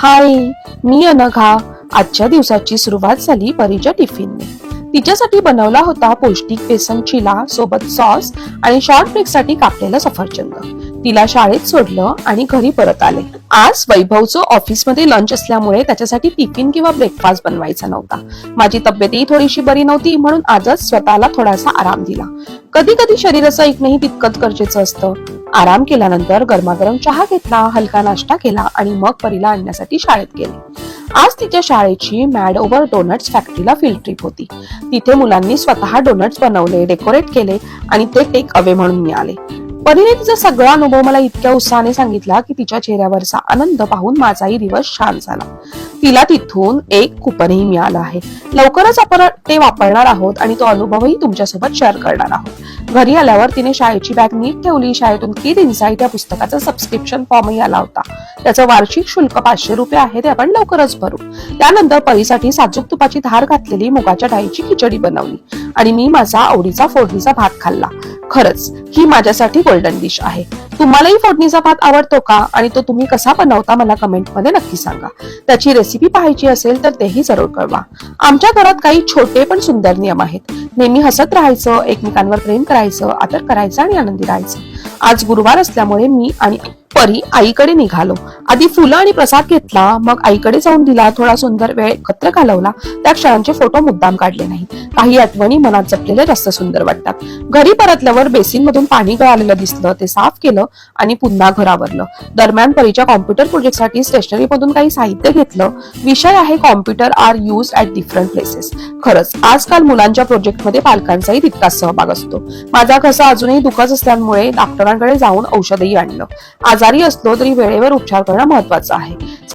हाय, मी अनघा. आजच्या दिवसाची सुरुवात झाली परीच्या टिफिनने. तिच्यासाठी बनवला होता पौष्टिक बेसन चिला सोबत सॉस आणि शॉर्ट ब्रेक साठी कापलेलं सफरचंद. तिला शाळेत सोडलं आणि घरी परत आले. आज वैभवचं ऑफिसमध्ये लंच असल्यामुळे त्याच्यासाठी टिफिन किंवा ब्रेकफास्ट बनवायचा नव्हता. माझी तब्येतही थोडीशी बरी नव्हती म्हणून आजच स्वतःला थोडासा आराम दिला. कधी कधी शरीराचं ऐकणंही तितकंच गरजेचं असतं. आराम केल्यानंतर गरमागरम चहा घेतला, हलका नाश्ता केला आणि मग परीला आणण्यासाठी शाळेत गेले. आज तिच्या शाळेची मॅड ओव्हर डोनट्स फॅक्टरीला फील्ड ट्रिप होती. तिथे मुलांनी स्वतः डोनट्स बनवले, डेकोरेट केले आणि ते टेक अवे म्हणून मिळाले. परीने तिचा सगळा अनुभव मला इतक्या उत्साहाने सांगितला की तिच्या चेहऱ्यावरचा आनंद पाहून माझाही दिवस छान झाला. तिला तिथून एक कुपनही मिळालं आहे. लवकरच आपण ते वापरणार आहोत आणि तो अनुभवही तुमच्यासोबत शेअर करणार आहोत. घरी आल्यावर तिने शाळेची बॅग नीट ठेवली. शाळेतून किड इनसाइट या पुस्तकाचा सबस्क्रिप्शन फॉर्मही आला होता. त्याचं वार्षिक शुल्क 500 रुपये आहे, ते आपण लवकरच भरू. त्यानंतर परीसाठी साजूक तुपाची धार घातलेली मुगाच्या डाळीची खिचडी बनवली आणि मी माझा आवडीचा फोडणीचा भात खाल्ला. खरंच ही माझ्यासाठी गोल्डन डिश आहे. तुम्हालाही फोडणीचा भात आवडतो का आणि तो तुम्ही कसा बनवता मला कमेंट मध्ये नक्की सांगा. त्याची रेसिपी पाहायची असेल तर तेही जरूर कळवा. आमच्या घरात काही छोटे पण सुंदर नियम आहेत. नेहमी हसत राहायचं, एकमेकांवर प्रेम करायचं, आदर करायचं आणि आनंदी राहायचं. आज गुरुवार असल्यामुळे मी आणि परी आईकडे निघालो. आधी फुलं आणि प्रसाद घेतला, मग आईकडे जाऊन दिला. थोडा सुंदर वेळ एकत्र घालवला. त्या क्षणांचे फोटो मुद्दाम काढले नाही. काही आठवणी मनात जपलेल्या जास्त सुंदर वाटतात. घरी परतल्यावर बेसिन मधून पाणी गळालेलं दिसलं, ते साफ केलं आणि पुन्हा घर आवरलं. दरम्यान परीच्या कॉम्प्युटर प्रोजेक्टसाठी स्टेशनरी मधून काही साहित्य घेतलं. विषय आहे computer are used at different places. खरंच आजकाल मुलांच्या प्रोजेक्टमध्ये पालकांचाही तितकाच सहभाग असतो. माझा घसा अजूनही दुखत असल्यामुळे डॉक्टरांकडे जाऊन औषधही आणलं. आजारी असलो तरी वेळेवर उपचार करणं महत्वाचं आहे.